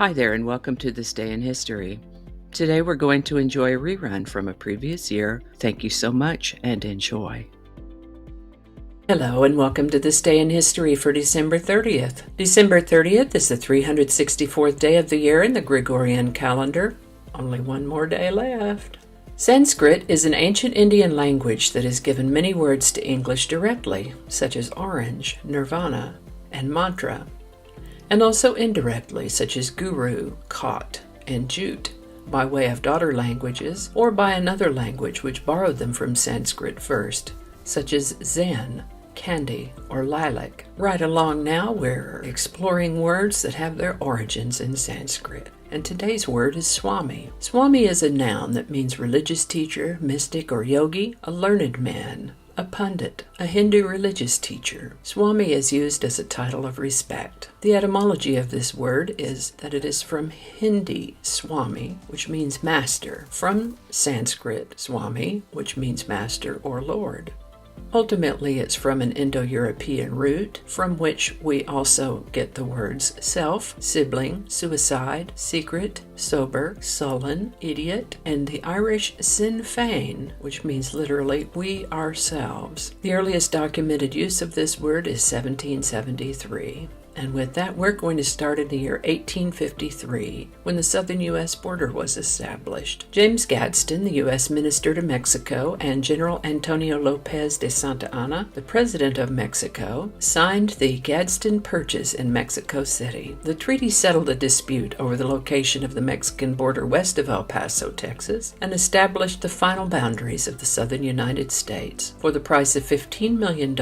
Hi there and welcome to This Day in History. Today we're going to enjoy a rerun from a previous year. Thank you so much and enjoy. Hello and welcome to This Day in History for December 30th. December 30th is the 364th day of the year in the Gregorian calendar. Only one more day left. Sanskrit is an ancient Indian language that has given many words to English directly, such as orange, nirvana, and mantra, and also indirectly, such as guru, khat, and jute, by way of daughter languages, or by another language which borrowed them from Sanskrit first, such as Zen, candy, or lilac. Right along now, we're exploring words that have their origins in Sanskrit. And today's word is Swami. Swami is a noun that means religious teacher, mystic, or yogi, a learned man, a pundit, a Hindu religious teacher. Swami is used as a title of respect. The etymology of this word is that it is from Hindi Swami, which means master, from Sanskrit Swami, which means master or lord. Ultimately, it's from an Indo-European root, from which we also get the words self, sibling, suicide, secret, sober, sullen, idiot, and the Irish Sinn Féin, which means literally, we ourselves. The earliest documented use of this word is 1773. And with that, we're going to start in the year 1853, when the southern U.S. border was established. James Gadsden, the U.S. Minister to Mexico, and General Antonio Lopez de Santa Anna, the President of Mexico, signed the Gadsden Purchase in Mexico City. The treaty settled a dispute over the location of the Mexican border west of El Paso, Texas, and established the final boundaries of the southern United States. For the price of $15 million,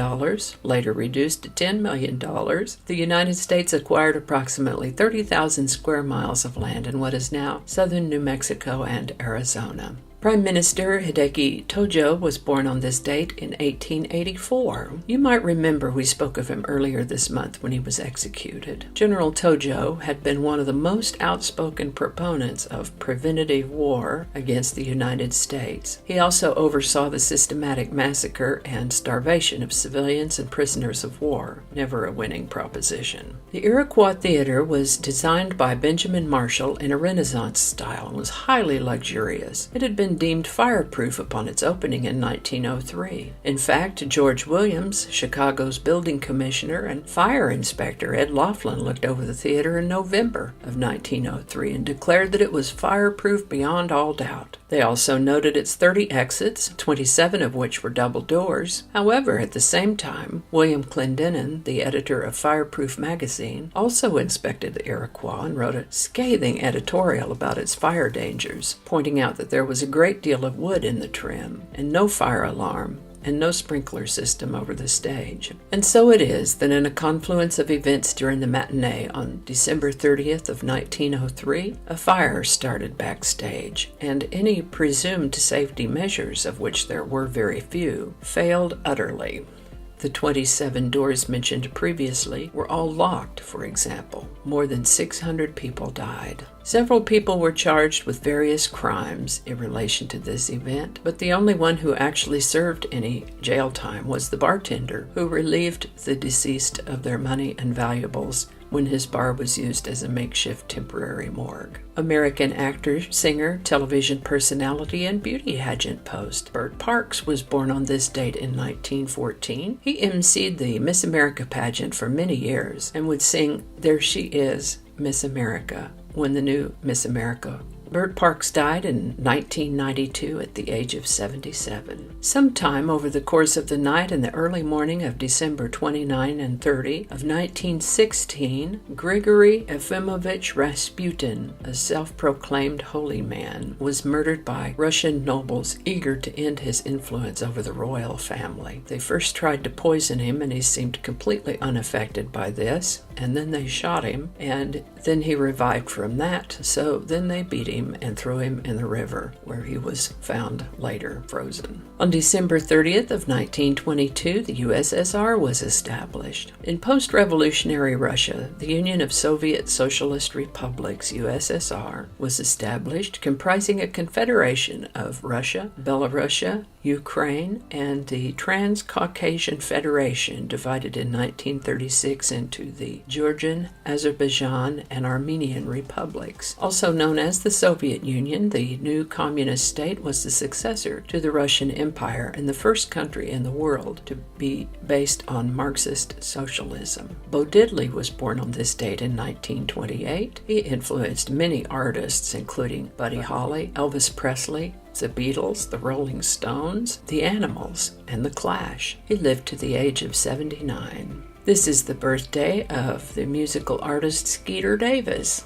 later reduced to $10 million, the United States acquired approximately 30,000 square miles of land in what is now southern New Mexico and Arizona. Prime Minister Hideki Tojo was born on this date in 1884. You might remember we spoke of him earlier this month when he was executed. General Tojo had been one of the most outspoken proponents of preventative war against the United States. He also oversaw the systematic massacre and starvation of civilians and prisoners of war, never a winning proposition. The Iroquois Theater was designed by Benjamin Marshall in a Renaissance style and was highly luxurious. It had been deemed fireproof upon its opening in 1903. In fact, George Williams, Chicago's building commissioner, and fire inspector Ed Laughlin looked over the theater in November of 1903 and declared that it was fireproof beyond all doubt. They also noted its 30 exits, 27 of which were double doors. However, at the same time, William Clendenin, the editor of Fireproof magazine, also inspected the Iroquois and wrote a scathing editorial about its fire dangers, pointing out that there was a great deal of wood in the trim, and no fire alarm, and no sprinkler system over the stage. And so it is that in a confluence of events during the matinee on December 30th of 1903, a fire started backstage, and any presumed safety measures, of which there were very few, failed utterly. The 27 doors mentioned previously were all locked, for example. More than 600 people died. Several people were charged with various crimes in relation to this event, but the only one who actually served any jail time was the bartender, who relieved the deceased of their money and valuables when his bar was used as a makeshift temporary morgue. American actor, singer, television personality, and beauty pageant host Bert Parks was born on this date in 1914. He emceed the Miss America pageant for many years and would sing "There She Is, Miss America" when the new Miss America. Bert Parks died in 1992 at the age of 77. Sometime over the course of the night and the early morning of December 29 and 30 of 1916, Grigory Efimovich Rasputin, a self-proclaimed holy man, was murdered by Russian nobles eager to end his influence over the royal family. They first tried to poison him, and he seemed completely unaffected by this, and then they shot him, and then he revived from that, so then they beat him and threw him in the river, where he was found later frozen. On December 30th of 1922, the USSR was established. In post-revolutionary Russia, the Union of Soviet Socialist Republics, USSR, was established, comprising a confederation of Russia, Belarusia, Ukraine, and the Transcaucasian Federation, divided in 1936 into the the Georgian, Azerbaijan, and Armenian republics. Also known as the Soviet Union, the new communist state was the successor to the Russian Empire and the first country in the world to be based on Marxist socialism. Bo Diddley was born on this date in 1928. He influenced many artists, including Buddy Holly, Elvis Presley, the Beatles, the Rolling Stones, the Animals, and the Clash. He lived to the age of 79. This is the birthday of the musical artist Skeeter Davis.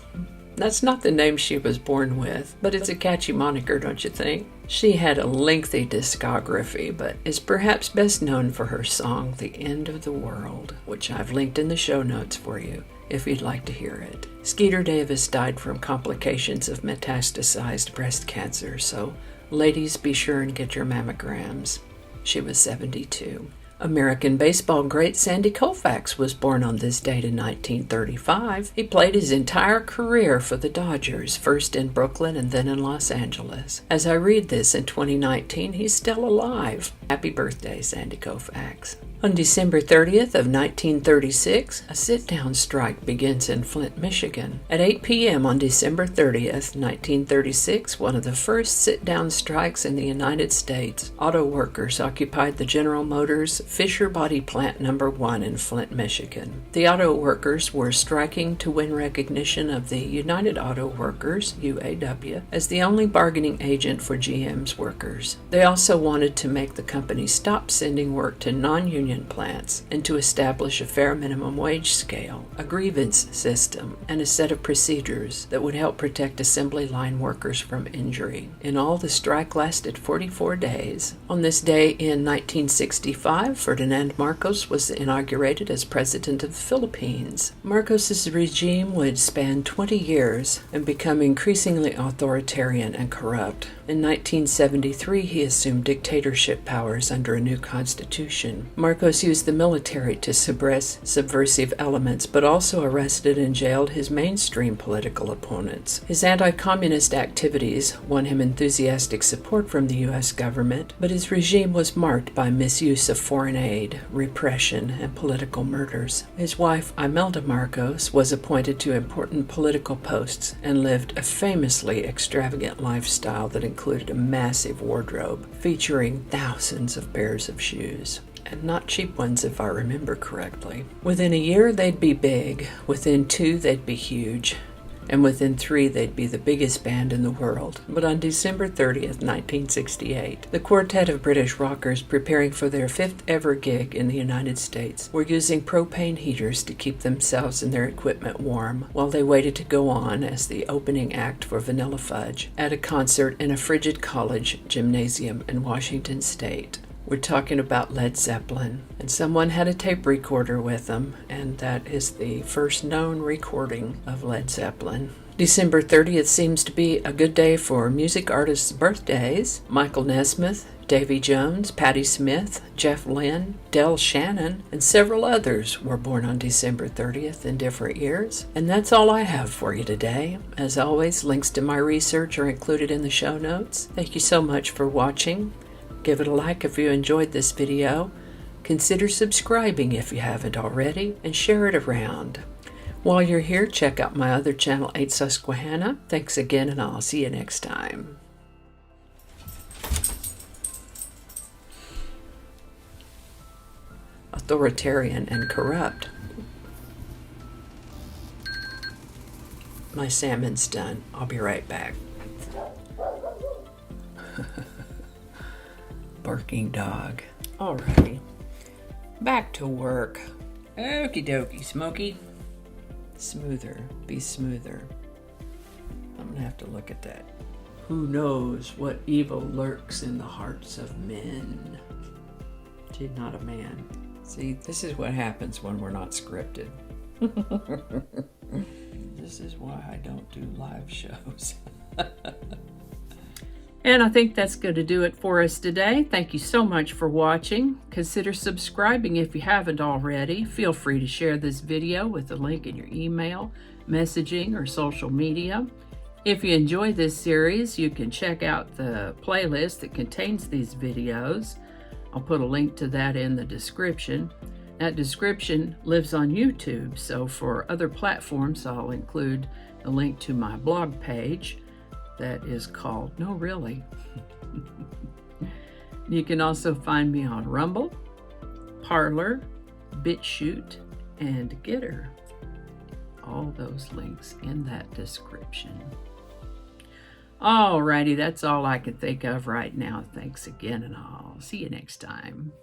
That's not the name she was born with, but it's a catchy moniker, don't you think? She had a lengthy discography, but is perhaps best known for her song, The End of the World, which I've linked in the show notes for you if you'd like to hear it. Skeeter Davis died from complications of metastasized breast cancer, so ladies, be sure and get your mammograms. She was 72. American baseball great Sandy Koufax was born on this date in 1935. He played his entire career for the Dodgers, first in Brooklyn and then in Los Angeles. As I read this in 2019, he's still alive. Happy birthday, Sandy Koufax. On December 30th of 1936, a sit-down strike begins in Flint, Michigan. At 8 p.m. on December 30th, 1936, one of the first sit-down strikes in the United States, auto workers occupied the General Motors Fisher Body Plant No. 1 in Flint, Michigan. The auto workers were striking to win recognition of the United Auto Workers, UAW, as the only bargaining agent for GM's workers. They also wanted to make the company stop sending work to non-union plants and to establish a fair minimum wage scale, a grievance system, and a set of procedures that would help protect assembly line workers from injury. In all, the strike lasted 44 days. On this day in 1965, Ferdinand Marcos was inaugurated as president of the Philippines. Marcos's regime would span 20 years and become increasingly authoritarian and corrupt. In 1973, he assumed dictatorship powers under a new constitution. Marcos used the military to suppress subversive elements, but also arrested and jailed his mainstream political opponents. His anti-communist activities won him enthusiastic support from the U.S. government, but his regime was marked by misuse of foreign aid, repression, and political murders. His wife, Imelda Marcos, was appointed to important political posts and lived a famously extravagant lifestyle that included a massive wardrobe featuring thousands of pairs of shoes. And not cheap ones if I remember correctly. Within a year they'd be big, within 2 they'd be huge, and within 3 they'd be the biggest band in the world. But on December 30th, 1968, the quartet of British rockers preparing for their 5th ever gig in the United States were using propane heaters to keep themselves and their equipment warm while they waited to go on as the opening act for Vanilla Fudge at a concert in a frigid college gymnasium in Washington State. We're talking about Led Zeppelin, and someone had a tape recorder with them, and that is the first known recording of Led Zeppelin. December 30th seems to be a good day for music artists' birthdays. Michael Nesmith, Davy Jones, Patti Smith, Jeff Lynne, Del Shannon, and several others were born on December 30th in different years. And that's all I have for you today. As always, links to my research are included in the show notes. Thank you so much for watching. Give it a like if you enjoyed this video. Consider subscribing if you haven't already, and share it around. While you're here, check out my other channel, 8 Susquehanna. Thanks again, and I'll see you next time. Authoritarian and corrupt. My salmon's done. I'll be right back. Barking dog. Alrighty. Back to work. Okie dokie, Smokey. Smoother. Be smoother. I'm gonna have to look at that. Who knows what evil lurks in the hearts of men? She's not a man. See, this is what happens when we're not scripted. This is why I don't do live shows. And I think that's going to do it for us today. Thank you so much for watching. Consider subscribing if you haven't already. Feel free to share this video with the link in your email, messaging, or social media. If you enjoy this series, you can check out the playlist that contains these videos. I'll put a link to that in the description. That description lives on YouTube, so for other platforms, I'll include a link to my blog page that is called No Really. You can also find me on Rumble, Parler, BitChute, and Getter. All those links in that description. Alrighty, that's all I can think of right now. Thanks again, and I'll see you next time.